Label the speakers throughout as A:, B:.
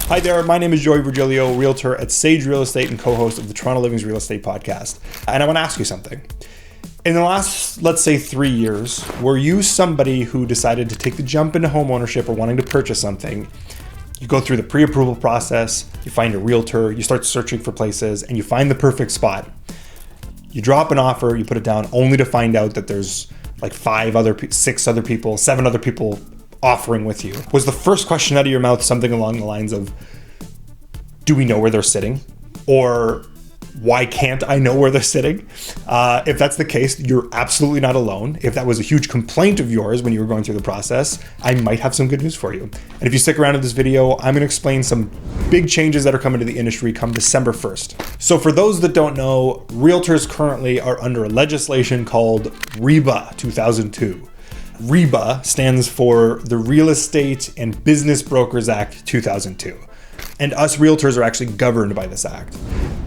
A: Hi there, my name is Virgilio, realtor at Sage Real Estate and co-host of the Toronto Living's Real Estate Podcast. And I want to ask you something. In the last, let's say 3 years, were you somebody who decided to take the jump into home ownership or wanting to purchase something? You go through the pre-approval process, you find a realtor, you start searching for places, and you find the perfect spot. You drop an offer, you put it down only to find out that there's like 6 other people, 7 other people offering with you. Was the first question out of your mouth something along the lines of, do we know where they're sitting? Or why can't I know where they're sitting? If that's the case, you're absolutely not alone. If that was a huge complaint of yours when you were going through the process, I might have some good news for you. And if you stick around in this video, I'm gonna explain some big changes that are coming to the industry come December 1st. So for those that don't know, realtors currently are under a legislation called REBA 2002. REBA stands for the Real Estate and Business Brokers Act 2002. And us realtors are actually governed by this act.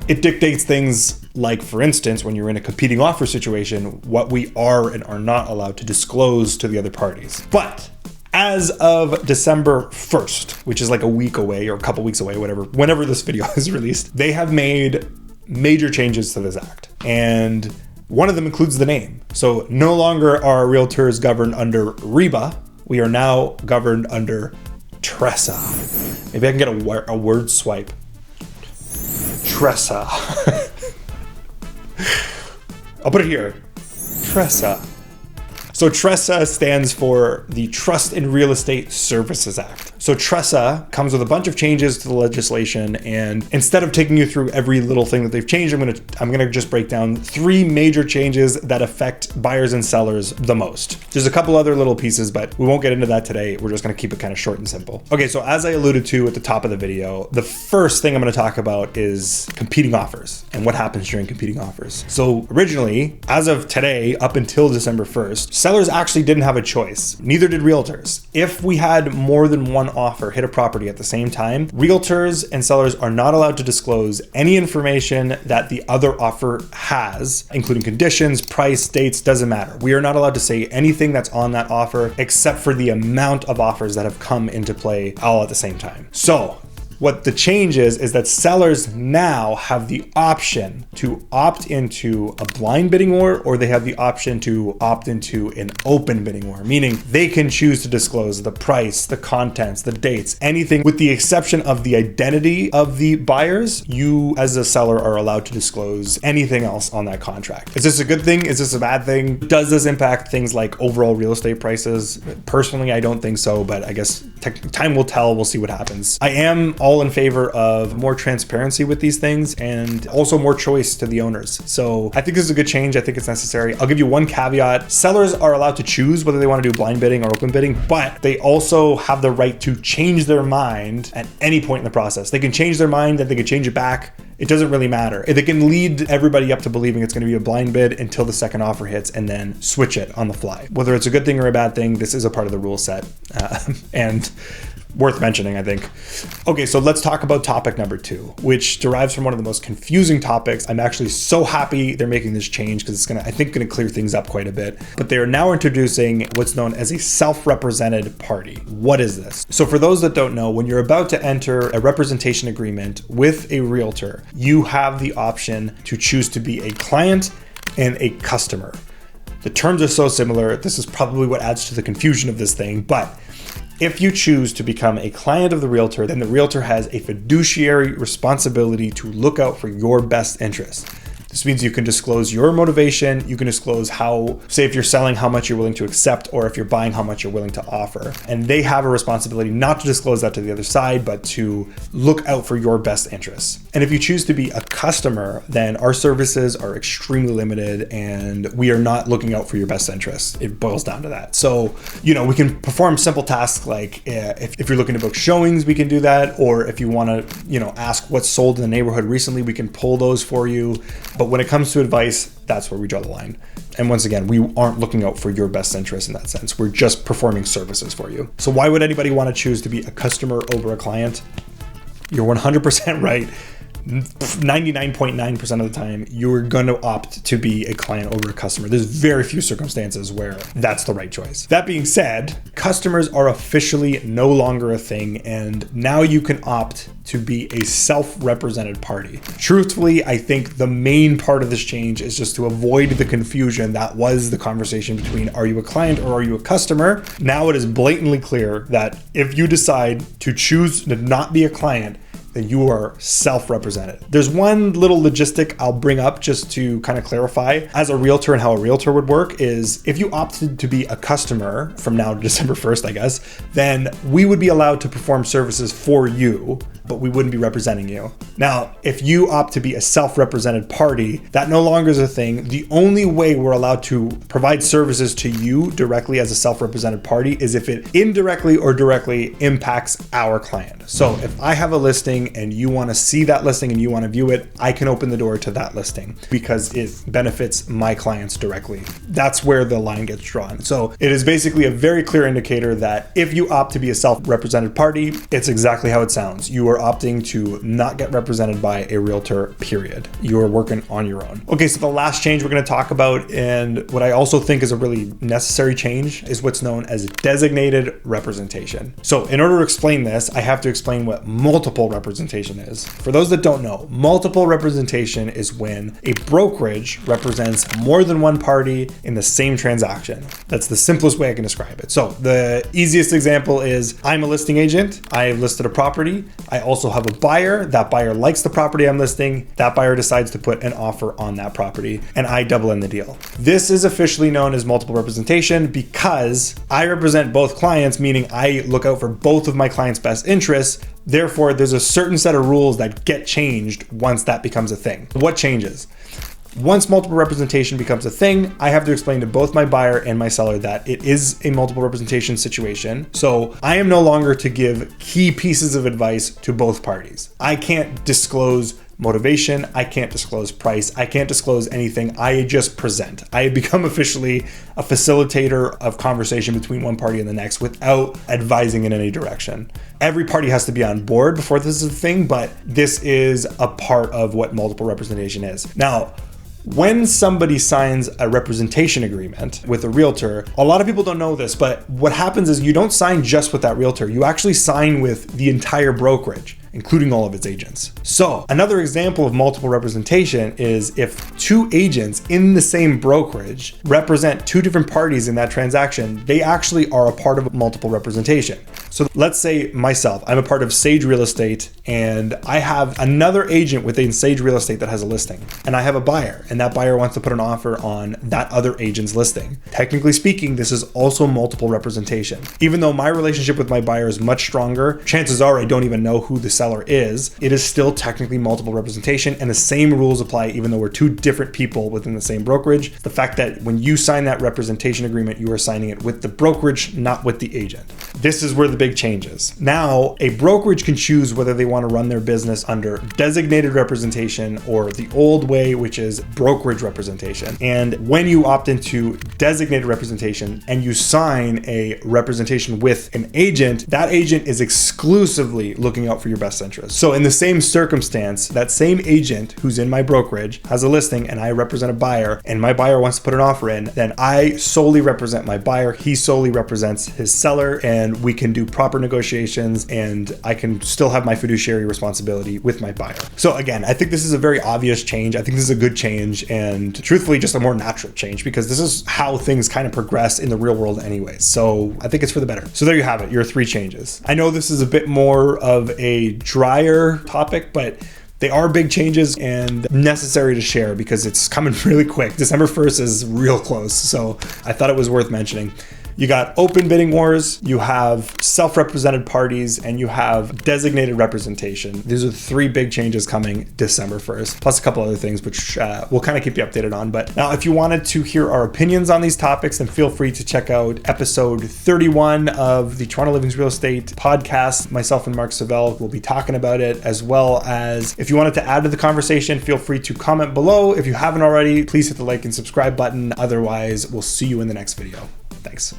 A: It dictates things like, for instance, when you're in a competing offer situation, what we are and are not allowed to disclose to the other parties. But as of December 1st, which is like a week away or a couple weeks away, whenever this video is released, they have made major changes to this act. And one of them includes the name. So no longer are realtors governed under REBA. We are now governed under TRESA. Maybe I can get a word swipe. TRESA. I'll put it here. TRESA. So TRESA stands for the Trust in Real Estate Services Act. So TRESA comes with a bunch of changes to the legislation, and instead of taking you through every little thing that they've changed, I'm gonna just break down 3 major changes that affect buyers and sellers the most. There's a couple other little pieces, but we won't get into that today. We're just gonna keep it kind of short and simple. Okay, so as I alluded to at the top of the video, the first thing I'm gonna talk about is competing offers and what happens during competing offers. So originally, as of today, up until December 1st, sellers actually didn't have a choice. Neither did realtors. If we had more than one offer hit a property at the same time, realtors and sellers are not allowed to disclose any information that the other offer has, including conditions, price, dates, doesn't matter. We are not allowed to say anything that's on that offer except for the amount of offers that have come into play all at the same time. So what the change is that sellers now have the option to opt into a blind bidding war, or they have the option to opt into an open bidding war, meaning they can choose to disclose the price, the contents, the dates, anything with the exception of the identity of the buyers. You as a seller are allowed to disclose anything else on that contract. Is this a good thing? Is this a bad thing? Does this impact things like overall real estate prices? Personally, I don't think so, but I guess time will tell. We'll see what happens. I am all in favor of more transparency with these things and also more choice to the owners. So I think this is a good change. I think it's necessary. I'll give you one caveat. Sellers are allowed to choose whether they want to do blind bidding or open bidding, but they also have the right to change their mind at any point in the process. They can change their mind and they can change it back. It doesn't really matter. They can lead everybody up to believing it's going to be a blind bid until the second offer hits and then switch it on the fly. Whether it's a good thing or a bad thing, this is a part of the rule set and worth mentioning, I think. Okay, so let's talk about topic number 2, which derives from one of the most confusing topics. I'm actually so happy they're making this change because it's I think gonna clear things up quite a bit. But they are now introducing what's known as a self-represented party. What is this? So for those that don't know, when you're about to enter a representation agreement with a realtor, you have the option to choose to be a client and a customer. The terms are so similar. This is probably what adds to the confusion of this thing, but if you choose to become a client of the realtor, then the realtor has a fiduciary responsibility to look out for your best interest. This means you can disclose your motivation. You can disclose how, say if you're selling, how much you're willing to accept, or if you're buying, how much you're willing to offer. And they have a responsibility not to disclose that to the other side, but to look out for your best interests. And if you choose to be a customer, then our services are extremely limited and we are not looking out for your best interests. It boils down to that. So, we can perform simple tasks like if you're looking to book showings, we can do that. Or if you want to, ask what's sold in the neighborhood recently, we can pull those for you. But when it comes to advice, that's where we draw the line. And once again, we aren't looking out for your best interest in that sense. We're just performing services for you. So why would anybody want to choose to be a customer over a client? You're 100% right. 99.9% of the time, you're going to opt to be a client over a customer. There's very few circumstances where that's the right choice. That being said, customers are officially no longer a thing, and now you can opt to be a self-represented party. Truthfully, I think the main part of this change is just to avoid the confusion that was the conversation between are you a client or are you a customer? Now it is blatantly clear that if you decide to choose to not be a client, then you are self-represented. There's one little logistic I'll bring up just to kind of clarify as a realtor and how a realtor would work is if you opted to be a customer from now to December 1st, I guess, then we would be allowed to perform services for you, but we wouldn't be representing you. Now, if you opt to be a self-represented party, that no longer is a thing. The only way we're allowed to provide services to you directly as a self-represented party is if it indirectly or directly impacts our client. So if I have a listing and you want to see that listing and you want to view it, I can open the door to that listing because it benefits my clients directly. That's where the line gets drawn. So it is basically a very clear indicator that if you opt to be a self-represented party, it's exactly how it sounds. You are opting to not get represented by a realtor, period. You are working on your own. Okay, so the last change we're going to talk about, and what I also think is a really necessary change, is what's known as designated representation. So in order to explain this, I have to explain what multiple representation is. For those that don't know, multiple representation is when a brokerage represents more than one party in the same transaction. That's the simplest way I can describe it. So the easiest example is I'm a listing agent. I've listed a property. I also have a buyer. That buyer likes the property I'm listing. That buyer decides to put an offer on that property and I double in the deal. This is officially known as multiple representation because I represent both clients, meaning I look out for both of my clients' best interests. Therefore, there's a certain set of rules that get changed once that becomes a thing. What changes? Once multiple representation becomes a thing, I have to explain to both my buyer and my seller that it is a multiple representation situation. So I am no longer to give key pieces of advice to both parties. I can't disclose motivation. I can't disclose price. I can't disclose anything. I just present. I have become officially a facilitator of conversation between one party and the next without advising in any direction. Every party has to be on board before this is a thing, but this is a part of what multiple representation is. Now, when somebody signs a representation agreement with a realtor, a lot of people don't know this, but what happens is you don't sign just with that realtor. You actually sign with the entire brokerage, including all of its agents. So another example of multiple representation is if two agents in the same brokerage represent two different parties in that transaction, they actually are a part of multiple representation. So let's say myself, I'm a part of Sage Real Estate and I have another agent within Sage Real Estate that has a listing and I have a buyer and that buyer wants to put an offer on that other agent's listing. Technically speaking, this is also multiple representation. Even though my relationship with my buyer is much stronger, chances are I don't even know who the seller is, it is still technically multiple representation and the same rules apply even though we're two different people within the same brokerage. The fact that when you sign that representation agreement, you are signing it with the brokerage, not with the agent. This is where the big change is. Now, a brokerage can choose whether they want to run their business under designated representation or the old way, which is brokerage representation. And when you opt into designated representation and you sign a representation with an agent, that agent is exclusively looking out for your best interest. So in the same circumstance, that same agent who's in my brokerage has a listing and I represent a buyer and my buyer wants to put an offer in, then I solely represent my buyer. He solely represents his seller and we can do proper negotiations and I can still have my fiduciary responsibility with my buyer. So again, I think this is a very obvious change. I think this is a good change and truthfully just a more natural change because this is how things kind of progress in the real world anyways. So I think it's for the better. So there you have it, your 3 changes. I know this is a bit more of a drier topic, but they are big changes and necessary to share because it's coming really quick. December 1st is real close. So I thought it was worth mentioning. You got open bidding wars, you have self-represented parties, and you have designated representation. These are the 3 big changes coming December 1st, plus a couple other things, which we'll kind of keep you updated on. But now, if you wanted to hear our opinions on these topics, then feel free to check out episode 31 of the Toronto Livings Real Estate podcast. Myself and Mark Savell will be talking about it, as well as if you wanted to add to the conversation, feel free to comment below. If you haven't already, please hit the like and subscribe button. Otherwise, we'll see you in the next video. Thanks.